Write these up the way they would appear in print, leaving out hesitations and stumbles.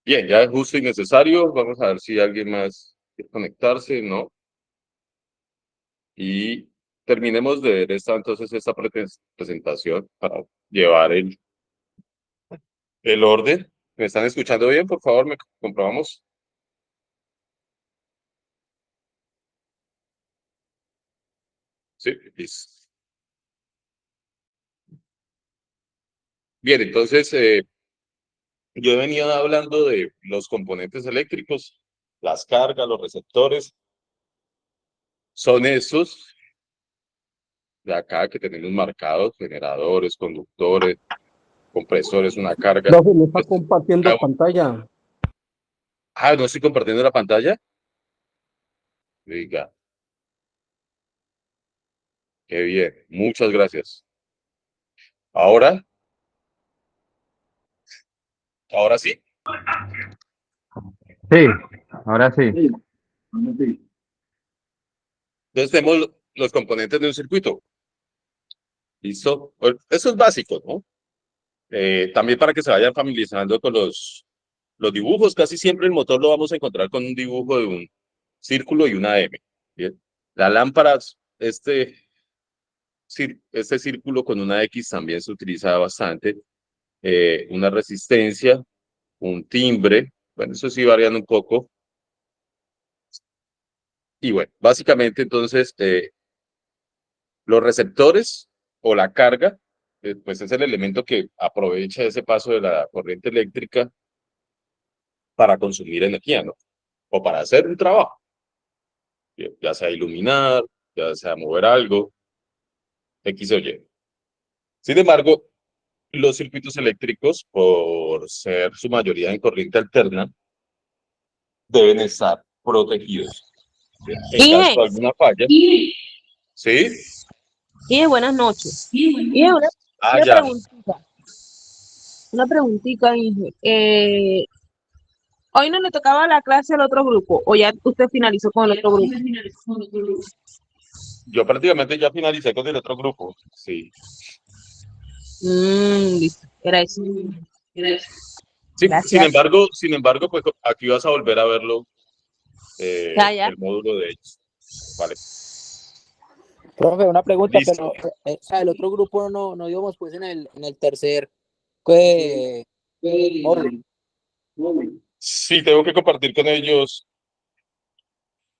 Bien, ya es justo y necesario. Vamos a ver si alguien más quiere conectarse, ¿no? Y terminemos de ver entonces esta presentación para llevar el orden. ¿Me están escuchando bien? Por favor, me comprobamos. Sí, listo. Bien, entonces yo he venido hablando de los componentes eléctricos, las cargas, los receptores. Son estos de acá que tenemos marcados: generadores, conductores, compresores, una carga. Profe, no está Este- compartiendo pantalla. ¿no estoy compartiendo la pantalla? Diga, qué bien, muchas gracias. Ahora, ahora sí. Sí, ahora sí. Entonces tenemos los componentes de un circuito. ¿Listo? Bueno, eso es básico, ¿no? También para que se vayan familiarizando con los dibujos, casi siempre el motor lo vamos a encontrar con un dibujo de un círculo y una M. Bien. La lámpara, este, este círculo con una X también se utiliza bastante. Una resistencia, un timbre, bueno, eso sí varían un poco. Y bueno, básicamente entonces los receptores o la carga, pues es el elemento que aprovecha ese paso de la corriente eléctrica para consumir energía, ¿no? O para hacer un trabajo, ya sea iluminar, ya sea mover algo, X o Y. Sin embargo, los circuitos eléctricos, por ser su mayoría en corriente alterna, deben estar protegidos. En caso Ije, de alguna falla, ¿sí? buenas noches. Ije, Ah, una ya. preguntita, Ije. Hoy no le tocaba la clase al otro grupo, o ya usted finalizó con el otro grupo. Yo prácticamente ya finalicé con el otro grupo, sí. Listo, era eso. Sí, Gracias. sin embargo, pues aquí vas a volver a verlo, Ya, ya. el módulo de ellos. Vale, Profe, una pregunta, listo. pero o sea, el otro grupo no íbamos pues en el tercer pues, módulo. Sí, tengo que compartir con ellos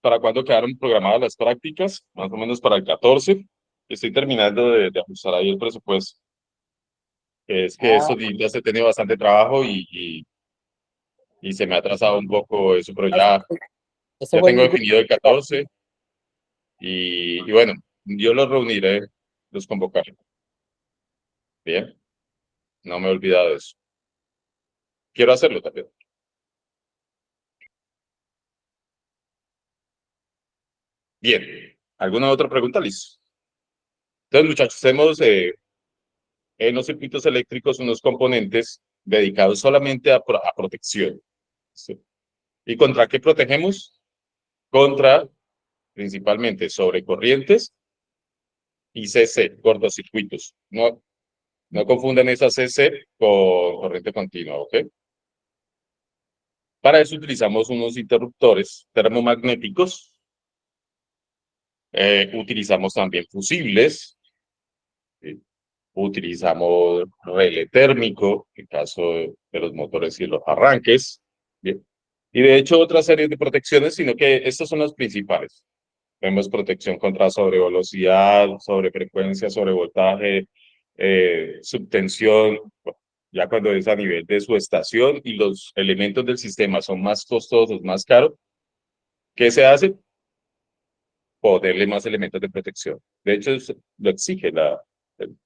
para cuándo quedaron programadas las prácticas, más o menos para el 14. Estoy terminando de ajustar ahí el presupuesto. Es que Ah, estos días he tenido bastante trabajo y se me ha atrasado un poco eso, pero ese, ese ya fue tengo mi grupo. definido el 14 y bueno, yo los reuniré, los convocaré. Bien, no me he olvidado de eso. Quiero hacerlo también. Bien, ¿alguna otra pregunta, Liz? Entonces, muchachos, tenemos en los circuitos eléctricos unos componentes dedicados solamente a protección. ¿Sí? ¿Y contra qué protegemos? Contra, principalmente, sobrecorrientes y CC, cortocircuitos. No confundan esa CC con corriente continua, ¿ok? Para eso utilizamos unos interruptores termomagnéticos. Utilizamos también fusibles. ¿Sí? Utilizamos relé térmico, en caso de los motores y los arranques. Bien. Y de hecho otra serie de protecciones, sino que estas son las principales. Tenemos protección contra sobrevelocidad, sobrefrecuencia, sobrevoltaje, subtensión, bueno, ya cuando es a nivel de su estación y los elementos del sistema son más costosos, más caros, ¿qué se hace? Ponerle más elementos de protección. De hecho, lo exige el-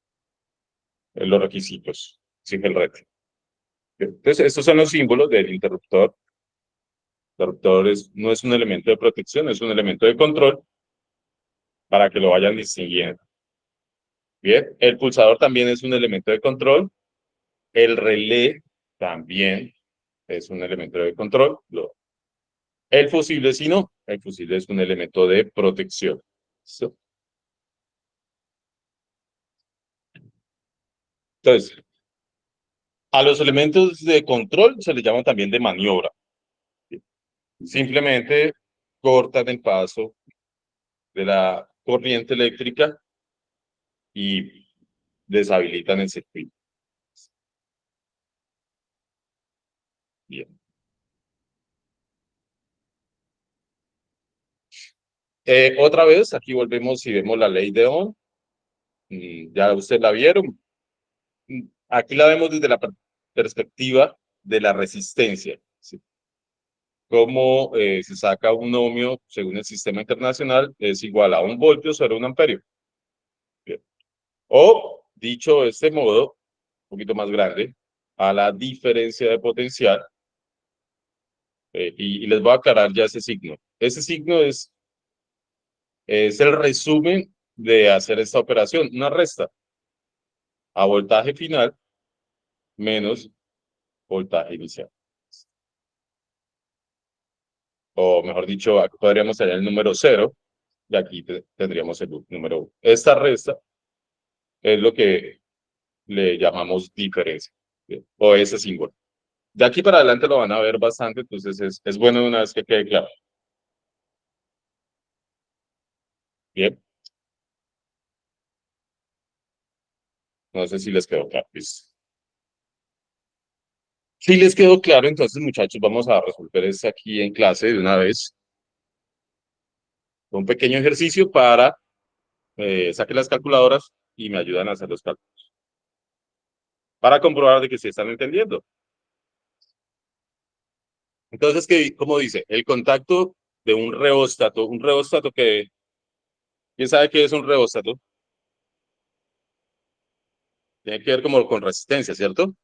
los requisitos, exige el RET. Entonces, estos son los símbolos del interruptor. El interruptor no es un elemento de protección, es un elemento de control para que lo vayan distinguiendo. Bien, el pulsador también es un elemento de control. El relé también es un elemento de control. El fusible, si no, el fusible es un elemento de protección. ¿Listo? Entonces, a los elementos de control se les llama también de maniobra. Simplemente cortan el paso de la corriente eléctrica y deshabilitan el circuito. Bien. Otra vez, aquí volvemos y vemos la ley de Ohm. Ya ustedes la vieron. Aquí la vemos desde la perspectiva de la resistencia. ¿Sí? Cómo se saca un ohmio según el sistema internacional es igual a 1 voltio sobre 1 amperio. Bien. O, dicho de este modo, un poquito más grande, a la diferencia de potencial. Y les voy a aclarar ya ese signo. Ese signo es el resumen de hacer esta operación, una resta a voltaje final menos voltaje inicial. O mejor dicho, aquí podríamos tener el número 0 y aquí tendríamos el número 1. Esta resta es lo que le llamamos diferencia, ¿sí? O ese símbolo. De aquí para adelante lo van a ver bastante, entonces es bueno una vez que quede claro. Bien, no sé si les quedó claro. Listo. Si les quedó claro, entonces muchachos, vamos a resolver esto aquí en clase de una vez. Un pequeño ejercicio para saquen las calculadoras y me ayudan a hacer los cálculos. Para comprobar de que se están entendiendo. Entonces, ¿cómo dice? El contacto de un reóstato que, ¿quién sabe qué es un reóstato? Tiene que ver como con resistencia, ¿cierto?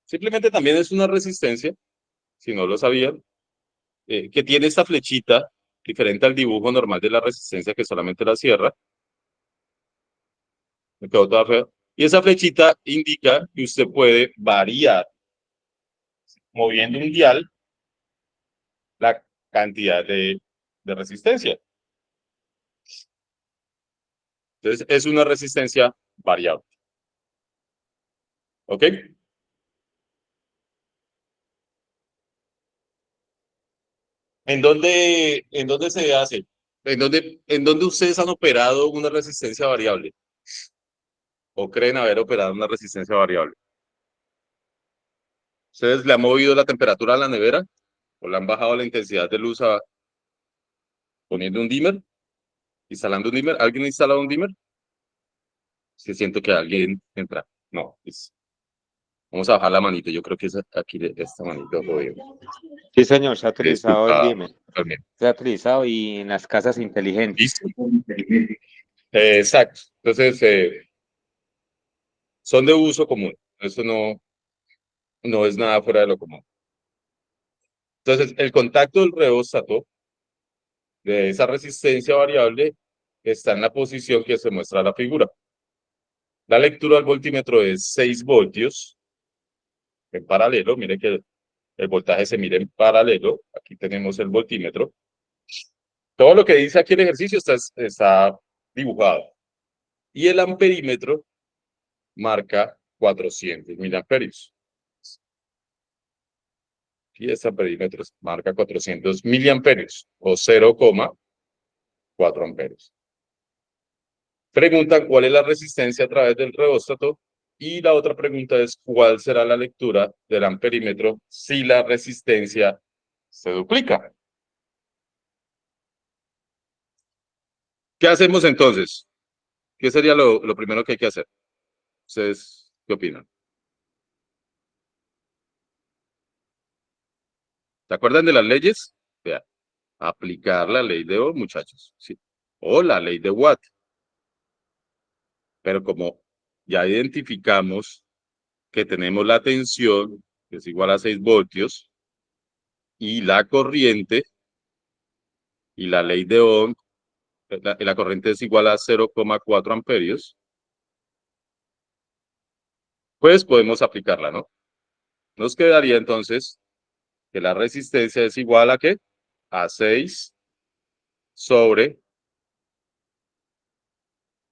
Simplemente también es una resistencia, si no lo sabían, que tiene esta flechita, diferente al dibujo normal de la resistencia que solamente la cierra. Me quedó toda fea. Y esa flechita indica que usted puede variar, moviendo un dial, la cantidad de resistencia. Entonces, es una resistencia variable. ¿Ok? ¿En dónde se hace? ¿En dónde ustedes han operado una resistencia variable? ¿O creen haber operado una resistencia variable? ¿Ustedes le han movido la temperatura a la nevera? ¿O le han bajado la intensidad de luz poniendo un dimmer? ¿Instalando un dimmer? ¿Alguien ha instalado un dimmer? Sí, siento que alguien entra. No, vamos a bajar la manito. Yo creo que es aquí de esta manito. Sí, señor, se ha utilizado el Disculpa, dimmer. también. Se ha utilizado y en las casas inteligentes. ¿Listo? Exacto. Entonces, son de uso común. Eso no es nada fuera de lo común. Entonces, el contacto del reóstato de esa resistencia variable está en la posición que se muestra en la figura. La lectura del voltímetro es 6 voltios en paralelo. Mire que el voltaje se mide en paralelo. Aquí tenemos el voltímetro. Todo lo que dice aquí el ejercicio está dibujado. Y el amperímetro marca 400 miliamperios. Y este amperímetro marca 400 miliamperios o 0,4 amperios. Preguntan cuál es la resistencia a través del reóstato Y la otra pregunta es, ¿cuál será la lectura del amperímetro si la resistencia se duplica? ¿Qué hacemos entonces? ¿Qué sería lo primero que hay que hacer? ¿Ustedes qué opinan? ¿Se acuerdan de las leyes? Vea, aplicar la ley de Ohm, muchachos. Sí. O la ley de Watt. Pero como ya identificamos que tenemos la tensión, que es igual a 6 voltios, y la corriente, y la ley de Ohm, la corriente es igual a 0,4 amperios, pues podemos aplicarla, ¿no? Nos quedaría entonces que la resistencia es igual a ¿qué? A 6 sobre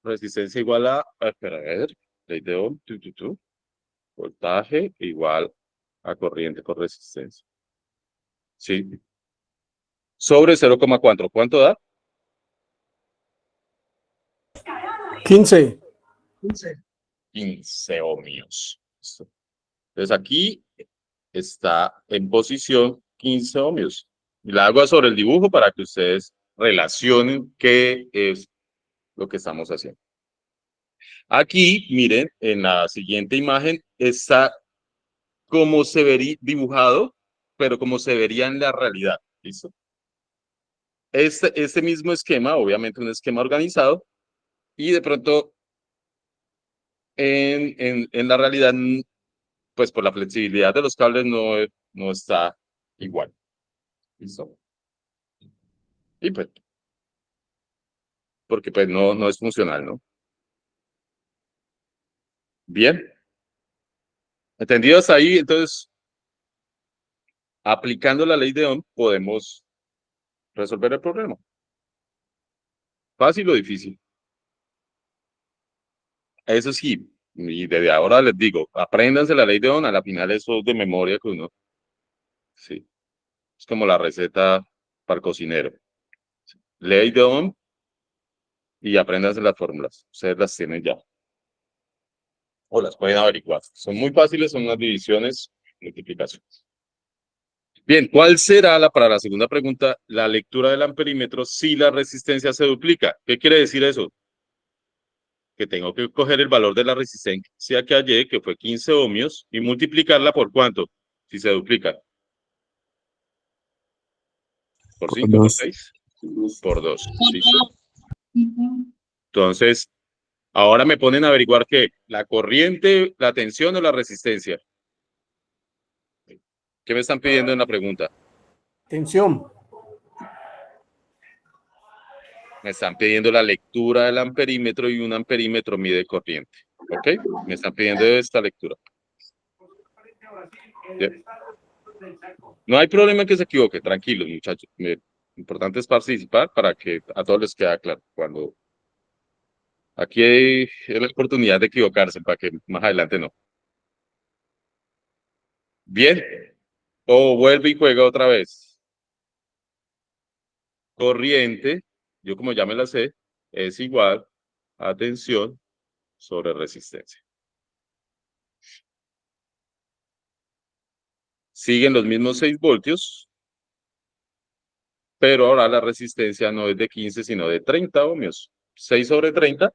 resistencia igual espera, a ver, ley de Ohm, voltaje igual a corriente por resistencia. Sí. Sobre 0,4, ¿cuánto da? 15. 15 ohmios. Entonces aquí está en posición 15 ohmios. Y la hago sobre el dibujo para que ustedes relacionen qué es lo que estamos haciendo. Aquí, miren, en la siguiente imagen está como se vería dibujado, pero como se vería en la realidad. ¿Listo? Este mismo esquema, obviamente un esquema organizado, y de pronto en la realidad, pues por la flexibilidad de los cables no está igual. ¿Listo? Y pues, porque pues no es funcional, ¿no? Bien. ¿Entendidos ahí? Entonces, aplicando la ley de Ohm, podemos resolver el problema. ¿Fácil o difícil? Eso sí, y desde ahora les digo, apréndanse la ley de Ohm, a la final eso es de memoria que uno, sí, es como la receta para el cocinero. Ley de Ohm y apréndanse las fórmulas, ustedes las tienen ya. O las pueden averiguar. Son muy fáciles, son unas divisiones, multiplicaciones. Bien, ¿cuál será para la segunda pregunta la lectura del amperímetro si la resistencia se duplica? ¿Qué quiere decir eso? Que tengo que coger el valor de la resistencia que hallé, que fue 15 ohmios, y multiplicarla por ¿cuánto? Si se duplica. ¿Por 5? ¿Por 6? Por 2. ¿Listo? Entonces, ahora me ponen a averiguar qué, la corriente, la tensión o la resistencia. ¿Qué me están pidiendo en la pregunta? Tensión. Me están pidiendo la lectura del amperímetro y un amperímetro mide corriente. ¿Ok? Me están pidiendo esta lectura. Bien. No hay problema en que se equivoque, tranquilos, muchachos. Lo importante es participar para que a todos les quede claro. Cuando aquí hay la oportunidad de equivocarse, para que más adelante no. Bien. O vuelve y juega otra vez. Corriente, yo como ya me la sé, es igual a tensión sobre resistencia. Siguen los mismos 6 voltios, pero ahora la resistencia no es de 15, sino de 30 ohmios. 6 sobre 30.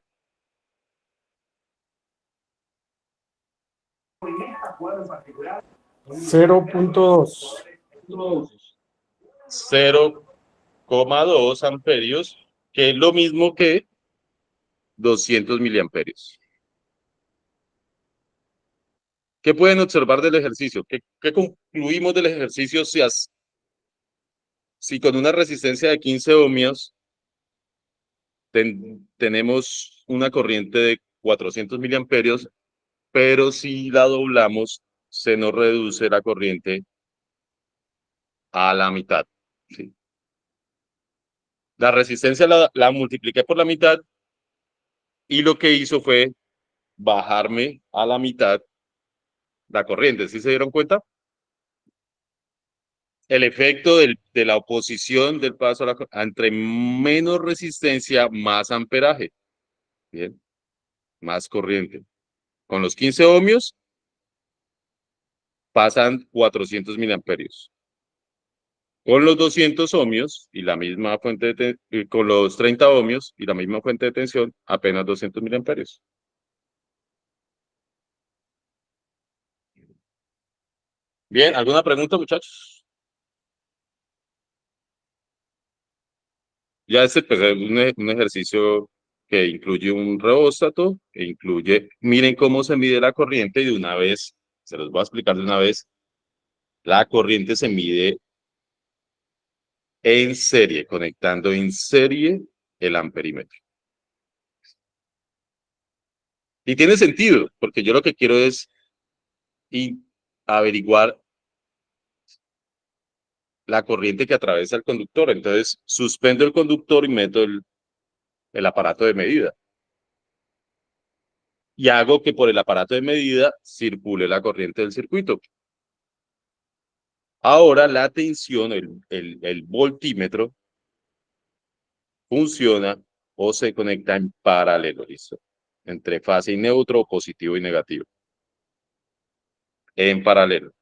0.2. 0,2 amperios, que es lo mismo que 200 miliamperios. ¿Qué pueden observar del ejercicio? ¿Qué concluimos del ejercicio si con una resistencia de 15 ohmios tenemos una corriente de 400 miliamperios, pero si la doblamos, se nos reduce la corriente a la mitad? ¿Sí? La resistencia la multipliqué por la mitad y lo que hizo fue bajarme a la mitad la corriente. ¿Sí se dieron cuenta? El efecto de la oposición del paso a la corriente. Entre menos resistencia, más amperaje. Bien, más corriente. Con los 15 ohmios pasan 400 miliamperios. Con los 200 ohmios y la misma fuente de con los 30 ohmios y la misma fuente de tensión, apenas 200 miliamperios. Bien, ¿alguna pregunta, muchachos? Ya este pues, es un ejercicio que incluye un reóstato, que incluye, miren cómo se mide la corriente y de una vez, se los voy a explicar de una vez, la corriente se mide en serie, conectando en serie el amperímetro. Y tiene sentido, porque yo lo que quiero es averiguar la corriente que atraviesa el conductor. Entonces, suspendo el conductor y meto el aparato de medida. Y hago que por el aparato de medida circule la corriente del circuito. Ahora la tensión, el voltímetro, funciona o se conecta en paralelo, ¿listo? Entre fase y neutro, positivo y negativo. En paralelo.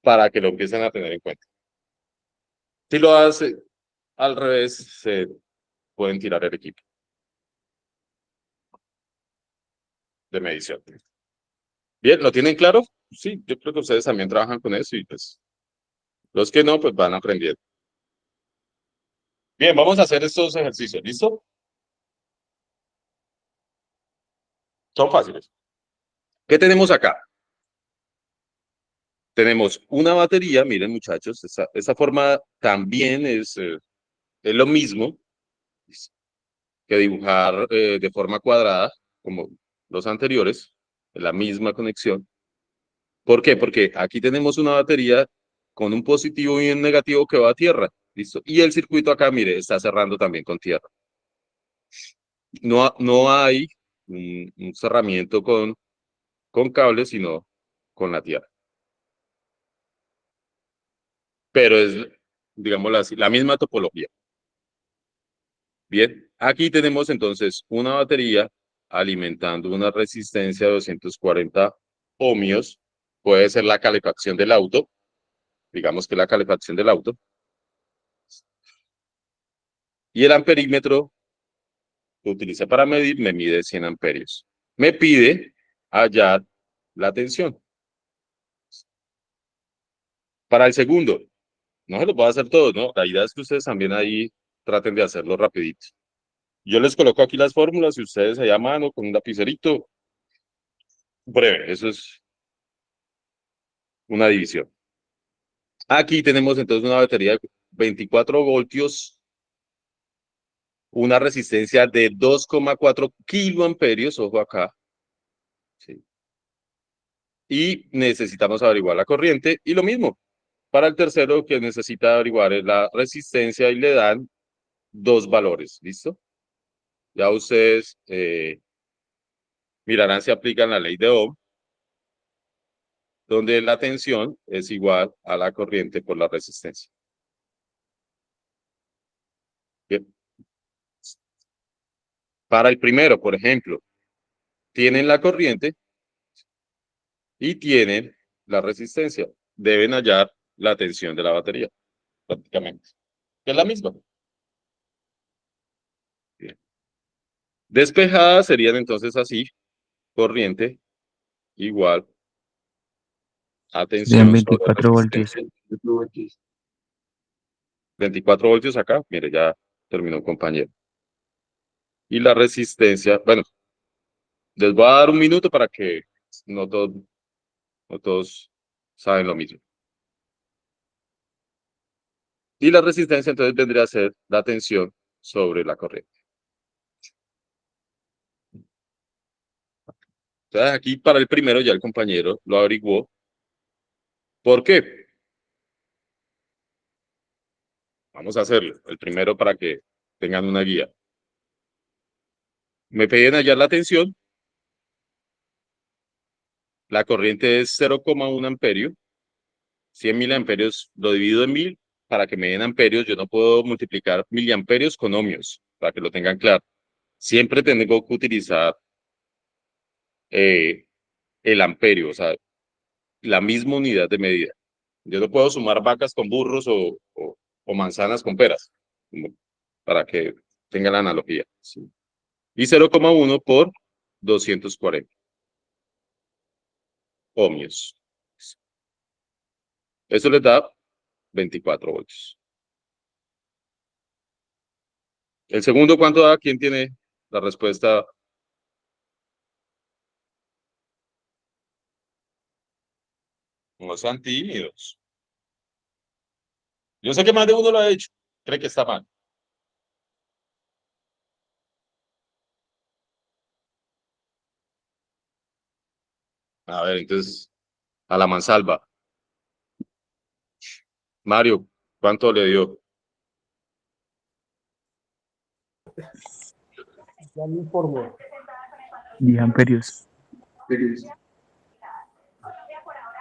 Para que lo empiecen a tener en cuenta. Si lo hace al revés, se pueden tirar el equipo de medición. Bien, ¿lo tienen claro? Sí, yo creo que ustedes también trabajan con eso y pues los que no, pues van aprendiendo. Bien, vamos a hacer estos ejercicios, ¿listo? Son fáciles. ¿Qué tenemos acá? Tenemos una batería, miren muchachos, esta forma también es lo mismo que dibujar de forma cuadrada, como los anteriores, la misma conexión. ¿Por qué? Porque aquí tenemos una batería con un positivo y un negativo que va a tierra, ¿listo? Y el circuito acá, mire, está cerrando también con tierra. No hay un cerramiento con cables, sino con la tierra. Pero es, digámoslo así, la misma topología. Bien, aquí tenemos entonces una batería alimentando una resistencia de 240 ohmios. Puede ser la calefacción del auto. Digamos que la calefacción del auto. Y el amperímetro que utilicé para medir me mide 100 amperios. Me pide hallar la tensión. Para el segundo, no se lo puedo hacer todo, ¿no? La idea es que ustedes también ahí traten de hacerlo rapidito. Yo les coloco aquí las fórmulas y ustedes allá a mano con un lapicerito. Breve, eso es una división. Aquí tenemos entonces una batería de 24 voltios, una resistencia de 2,4 kiloamperios, ojo acá. Sí. Y necesitamos averiguar la corriente y lo mismo. Para el tercero que necesita averiguar es la resistencia y le dan dos valores, ¿listo? Ya ustedes mirarán si aplican la ley de Ohm, donde la tensión es igual a la corriente por la resistencia. Bien. Para el primero, por ejemplo, tienen la corriente y tienen la resistencia. Deben hallar la tensión de la batería, prácticamente. Que es la misma. Bien. Despejadas serían entonces así, corriente igual a tensión sobre 24 voltios. resistencia. 24 voltios acá, mire, ya terminó un compañero. Y la resistencia, bueno, les voy a dar un minuto para que no todos saben lo mismo. Y la resistencia entonces vendría a ser la tensión sobre la corriente. Entonces aquí para el primero ya el compañero lo averiguó. ¿Por qué? Vamos a hacerlo. El primero para que tengan una guía. Me piden hallar la tensión. La corriente es 0,1 amperio. 100 miliamperios lo divido en 1000 para que me den amperios. Yo no puedo multiplicar miliamperios con ohmios, para que lo tengan claro. siempre tengo que utilizar el amperio, o sea, la misma unidad de medida. Yo no puedo sumar vacas con burros o manzanas con peras, como para que tenga la analogía. ¿Sí? Y 0,1 por 240 ohmios. Eso les da 24 voltios. ¿El segundo cuánto da? ¿Quién tiene la respuesta? No sean tímidos. Yo sé que más de uno lo ha hecho. Cree que está mal. A ver, entonces, a la mansalva. Mario, ¿cuánto le dio? Ya le informo. 10 amperios.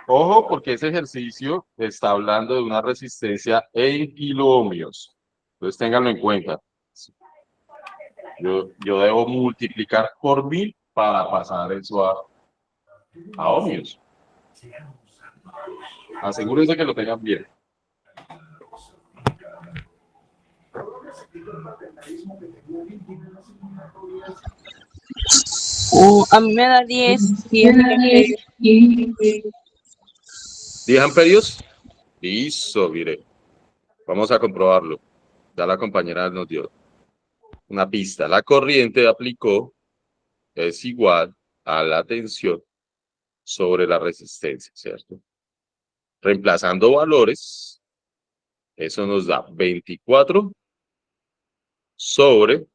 Ojo, porque ese ejercicio está hablando de una resistencia en kiloohmios. Entonces, ténganlo en cuenta. Yo debo multiplicar por 1000 para pasar eso a ohmios. Asegúrense que lo tengan bien. A mí me da 10, 10 amperios. 10 amperios. Listo, mire. Vamos a comprobarlo. Ya la compañera nos dio una pista. La corriente aplicó es igual a la tensión sobre la resistencia, ¿cierto? Reemplazando valores, eso nos da 24 sobre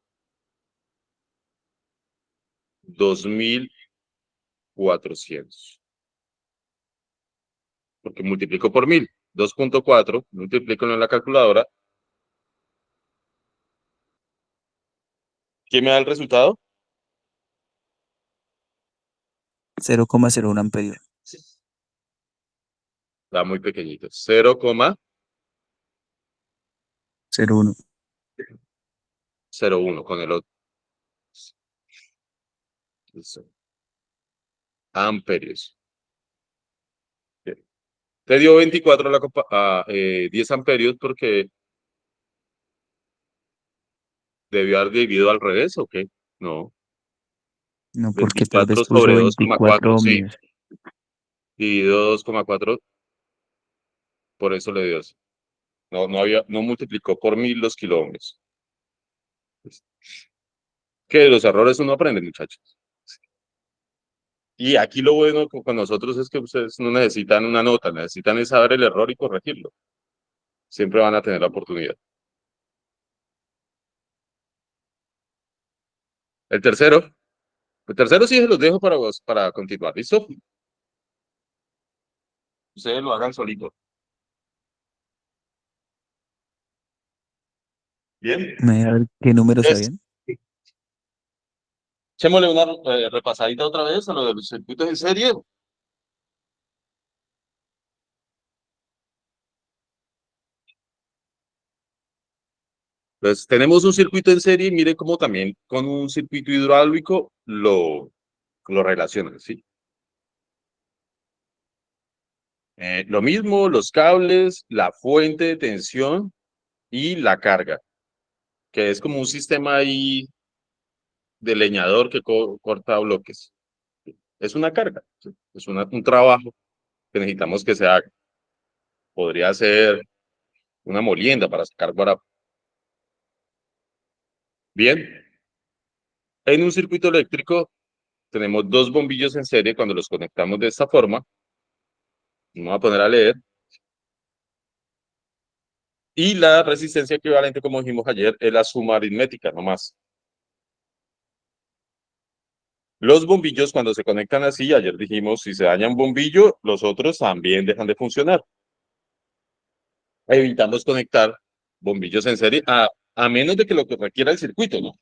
2400. Porque multiplico por 1000. 2.4, multiplico en la calculadora. ¿Quién me da el resultado? 0,01 amperios. Está muy pequeñito. 0,01 01. con el otro. Listo. Amperios. Bien. Te dio 24 a 10 amperios porque debió haber dividido al revés, ¿o qué? No. No, porque tal vez 24 puso sobre 24 2,4, sí. ohmios. Dividido 2,4, por eso le dio eso. No multiplicó por 1000 los kilómetros. Que de los errores uno aprende, muchachos. Y aquí lo bueno con nosotros es que ustedes no necesitan una nota, necesitan es saber el error y corregirlo. Siempre van a tener la oportunidad. El tercero sí se los dejo para vos, para continuar. ¿Listo? Ustedes lo hagan solito. Bien. ¿Me da qué números habían? Echémosle una repasadita otra vez a lo de los circuitos en serie. Entonces, tenemos un circuito en serie y mire cómo también con un circuito hidráulico lo relacionan, ¿sí? Lo mismo, los cables, la fuente de tensión y la carga, que es como un sistema ahí de leñador que corta bloques. Es una carga, ¿sí? Es un trabajo que necesitamos que se haga. Podría ser una molienda para sacar guarapo. Bien, en un circuito eléctrico tenemos dos bombillos en serie cuando los conectamos de esta forma. Vamos a poner a leer. Y la resistencia equivalente, como dijimos ayer, es la suma aritmética, no más. Los bombillos, cuando se conectan así, ayer dijimos, si se daña un bombillo, los otros también dejan de funcionar. Evitamos conectar bombillos en serie, a menos de que lo que requiera el circuito, ¿no?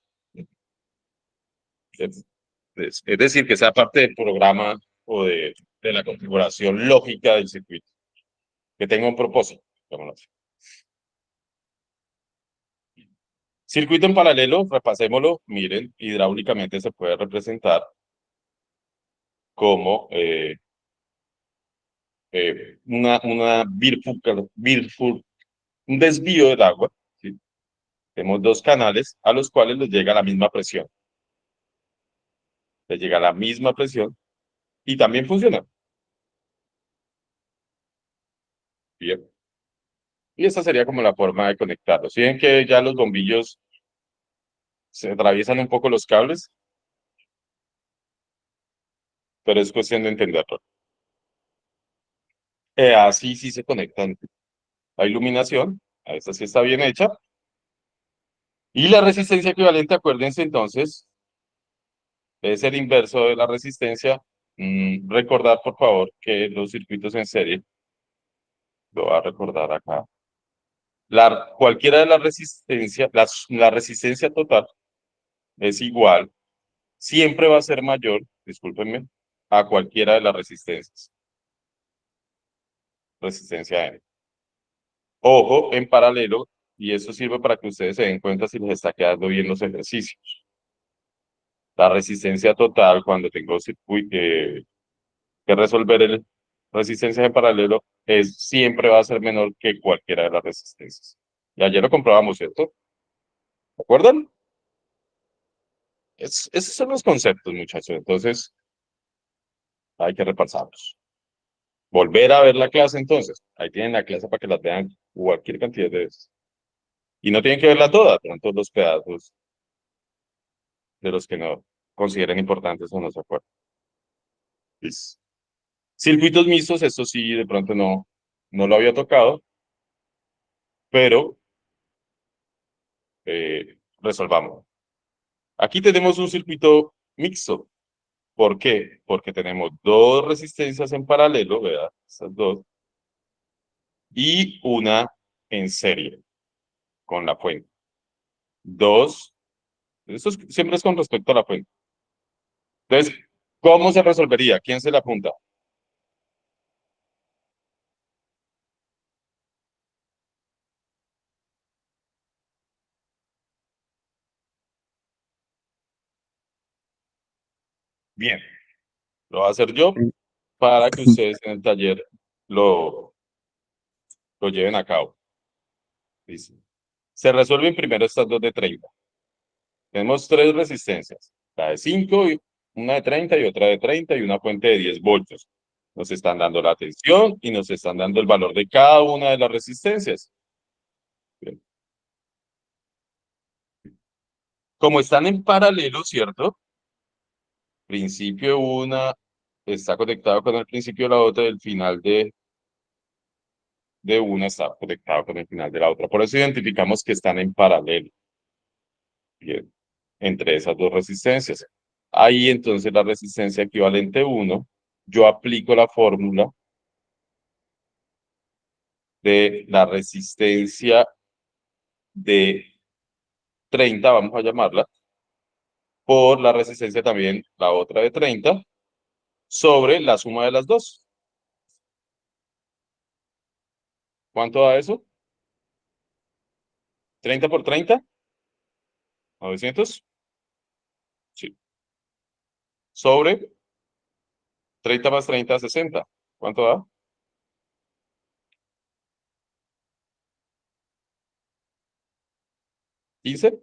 Es decir, que sea parte del programa o de la configuración lógica del circuito, que tenga un propósito. Circuito en paralelo, repasémoslo, miren, hidráulicamente se puede representar como un desvío del agua, ¿sí? Tenemos dos canales a los cuales les llega la misma presión. Les llega la misma presión y también funciona. Bien. Y esa sería como la forma de conectarlo. Si ven que ya los bombillos se atraviesan un poco los cables, pero es cuestión de entenderlo. Así sí se conectan. La iluminación, a esta sí está bien hecha. Y la resistencia equivalente, acuérdense entonces, es el inverso de la resistencia. Recordar, por favor, que los circuitos en serie, lo voy a recordar acá. Cualquiera de las resistencias, la resistencia total es igual, siempre va a ser mayor, discúlpenme, a cualquiera de las resistencias. Resistencia N. Ojo, en paralelo, y eso sirve para que ustedes se den cuenta si les está quedando bien los ejercicios. La resistencia total, cuando tengo que resolver el resistencia en paralelo, siempre va a ser menor que cualquiera de las resistencias. Y ayer lo comprobamos, ¿cierto? ¿De acuerdo? Esos son los conceptos, muchachos. Entonces, hay que repasarlos. Volver a ver la clase, entonces. Ahí tienen la clase para que las vean cualquier cantidad de veces. Y no tienen que verla toda, tanto los pedazos de los que no consideren importantes o no se acuerdan. Listo. Circuitos mixtos, esto sí, de pronto no lo había tocado, pero resolvamos. Aquí tenemos un circuito mixto. ¿Por qué? Porque tenemos dos resistencias en paralelo, ¿verdad? Estas dos. Y una en serie con la fuente. Dos. Esto siempre es con respecto a la fuente. Entonces, ¿cómo se resolvería? ¿Quién se le apunta? Bien, lo voy a hacer yo para que ustedes en el taller lo lleven a cabo. Dice, se resuelven primero estas dos de 30. Tenemos tres resistencias, la de 5, una de 30 y otra de 30 y una fuente de 10 voltios. Nos están dando la tensión y nos están dando el valor de cada una de las resistencias. Bien. Como están en paralelo, ¿cierto? Principio una está conectado con el principio de la otra y el final de una está conectado con el final de la otra. Por eso identificamos que están en paralelo. Bien. Entre esas dos resistencias. Ahí entonces la resistencia equivalente 1, yo aplico la fórmula de la resistencia de 30, vamos a llamarla, por la resistencia también, la otra de 30, sobre la suma de las dos. ¿Cuánto da eso? 30 por 30, 900. Sí. Sobre 30 más 30, 60. ¿Cuánto da? 15.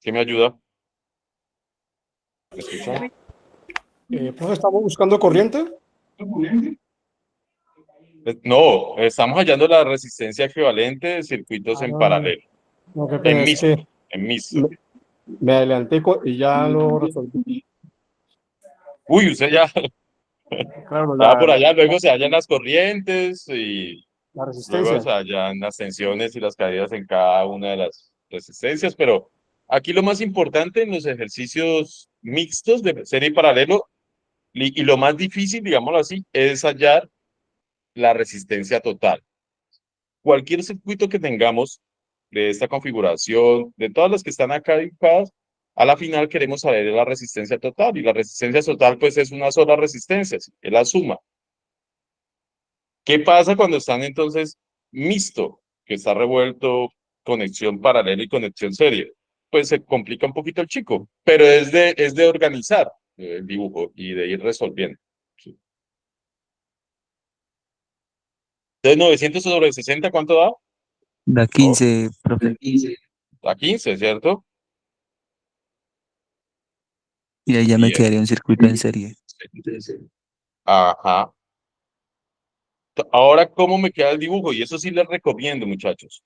¿Qué me ayuda? ¿Me escuchan? Profe, ¿estamos buscando corriente? No, estamos hallando la resistencia equivalente de circuitos en paralelo. Lo que En pasa es mixto. que En mixto. me adelanté y ya lo resolví. Uy, usted ya Claro, estaba por allá, luego se hallan las corrientes y la luego resistencia. se hallan las tensiones y las caídas en cada una de las resistencias, pero aquí lo más importante en los ejercicios mixtos de serie y paralelo y lo más difícil, digámoslo así, es hallar la resistencia total. Cualquier circuito que tengamos de esta configuración, de todas las que están acá dibujadas, a la final queremos saber la resistencia total y la resistencia total pues es una sola resistencia, es la suma. ¿Qué pasa cuando están entonces mixto, que está revuelto conexión paralela y conexión serie? Pues se complica un poquito el chico, pero es de organizar el dibujo y de ir resolviendo. Sí. Entonces, 900 sobre 60, ¿cuánto da? Da 15, profe. Da 15, ¿cierto? Y ahí ya me Bien. quedaría un circuito en serie. Ajá. Ahora, ¿cómo me queda el dibujo? Y eso sí les recomiendo, muchachos.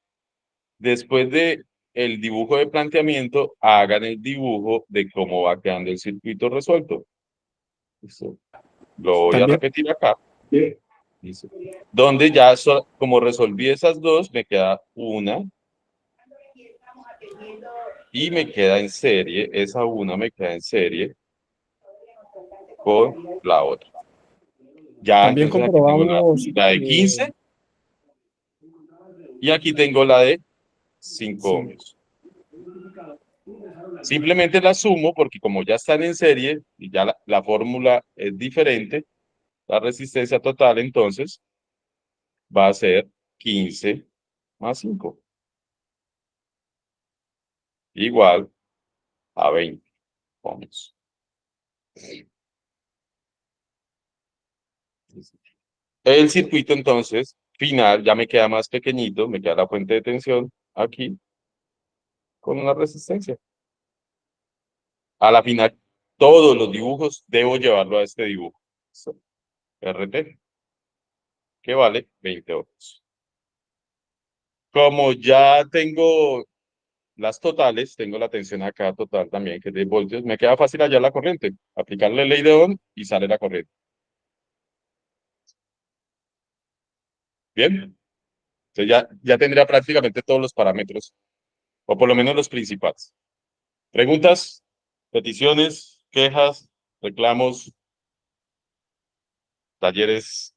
Después de el dibujo de planteamiento, hagan el dibujo de cómo va quedando el circuito resuelto. Listo. Lo voy a También, repetir acá. Listo. Donde ya, como resolví esas dos, me queda una y me queda en serie. Esa una me queda en serie con la otra. Ya, también entonces aquí tengo comprobamos, la de 15 y aquí tengo la de 5 sí, ohmios. Simplemente la sumo porque como ya están en serie y ya la fórmula es diferente, la resistencia total entonces va a ser 15 más 5 igual a 20 ohmios. El circuito entonces final ya me queda más pequeñito, me queda la fuente de tensión aquí con una resistencia. A la final, todos los dibujos debo llevarlo a este dibujo. RT, que vale 20 ohmios. Como ya tengo las totales, tengo la tensión acá total también, que es de voltios, me queda fácil hallar la corriente. Aplicarle ley de Ohm y sale la corriente. Bien, entonces ya tendría prácticamente todos los parámetros, o por lo menos los principales. ¿Preguntas, peticiones, quejas, reclamos, talleres?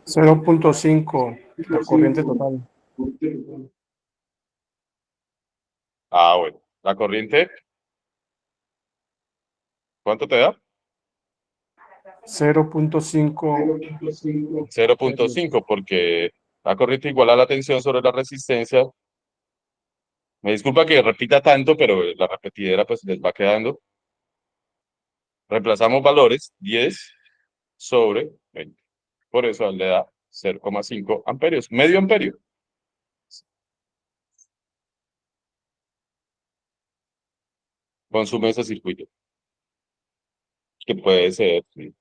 0.5 la corriente total. Ah, bueno, la corriente, ¿cuánto te da? 0.5. 0.5, porque la corriente igual a la tensión sobre la resistencia. Me disculpa que repita tanto, pero la repetidera pues les va quedando. Reemplazamos valores, 10 sobre 20. Por eso le da 0,5 amperios, medio amperio. Consume ese circuito, que puede ser. Sí.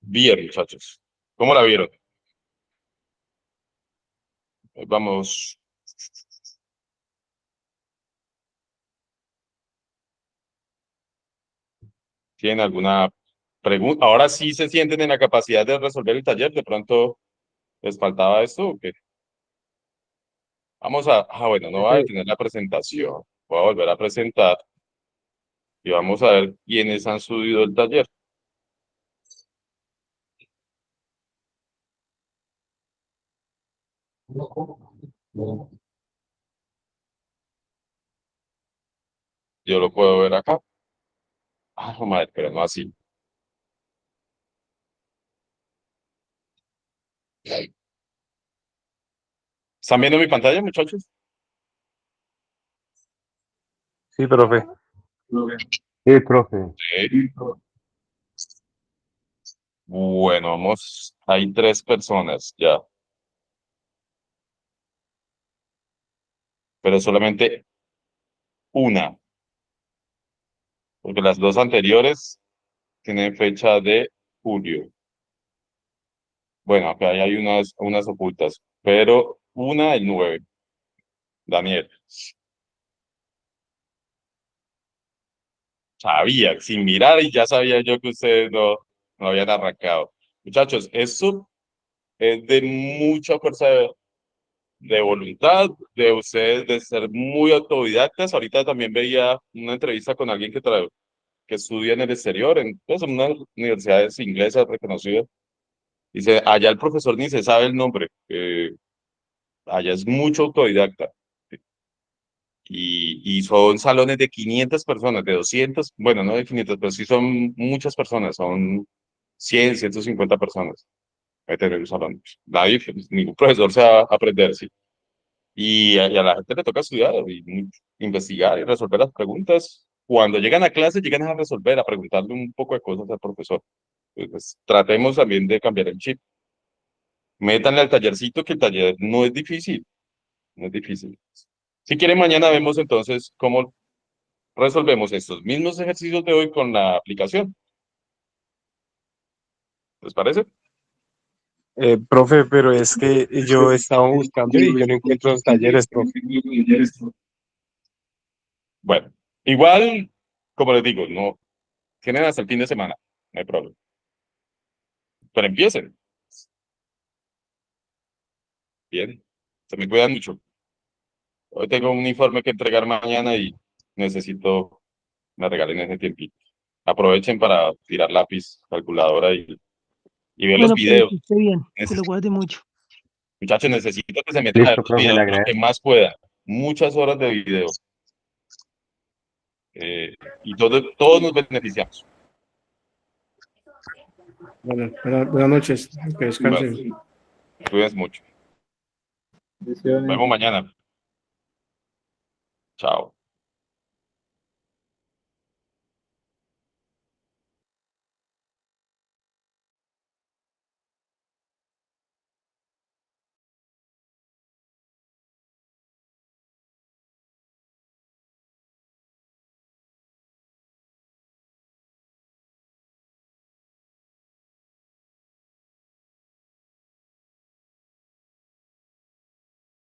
Bien, muchachos. ¿Cómo la vieron? Vamos. ¿Tienen alguna pregunta? Ahora sí se sienten en la capacidad de resolver el taller. ¿De pronto les faltaba esto o qué? Vamos a. Ah, bueno, no va a detener la presentación. Voy a volver a presentar y vamos a ver quiénes han subido el taller. Yo lo puedo ver acá. Ah, no, madre, pero no así. ¿Están viendo mi pantalla, muchachos? Sí, profe. Sí, profe. Sí. Bueno, vamos. Hay 3 personas ya, pero solamente una, porque las 2 anteriores tienen fecha de julio. Bueno, acá hay unas ocultas, pero una el 9, Daniel. Sabía, sin mirar y ya sabía yo que ustedes no habían arrancado. Muchachos, esto es de mucha fuerza de voluntad, de ustedes de ser muy autodidactas. Ahorita también veía una entrevista con alguien que estudia en el exterior, en pues, en unas universidades inglesas reconocidas. Dice, allá el profesor ni se sabe el nombre, allá es mucho autodidacta. y son salones de 500 personas, de 200, bueno, no de 500, pero sí son muchas personas, son 100, 150 personas. Hay que tener un salón. Nadie, pues, ningún profesor se va a aprender, sí. Y a la gente le toca estudiar y investigar y resolver las preguntas. Cuando llegan a clase, llegan a resolver, a preguntarle un poco de cosas al profesor. Pues, tratemos también de cambiar el chip. Métanle al tallercito, que el taller no es difícil, no es difícil. Si quieren, mañana vemos entonces cómo resolvemos estos mismos ejercicios de hoy con la aplicación. ¿Les parece? Profe, pero es que yo estaba buscando y yo no encuentro los talleres, profe. Bueno, igual, como les digo, no tienen hasta el fin de semana, no hay problema. Pero empiecen. Bien, se me cuidan mucho. Hoy tengo un informe que entregar mañana y necesito me regalen ese tiempito. Aprovechen para tirar lápiz, calculadora y ver los Bueno, pues videos. que esté bien, que lo guarde mucho. Muchachos, necesito que se metan a ver Listo, los profe, le videos lo agradezco. que más puedan. Muchas horas de video. Y todos nos beneficiamos. Bueno, buenas noches. Que descansen. Bueno, cuídense mucho. Nos vemos mañana. Chao.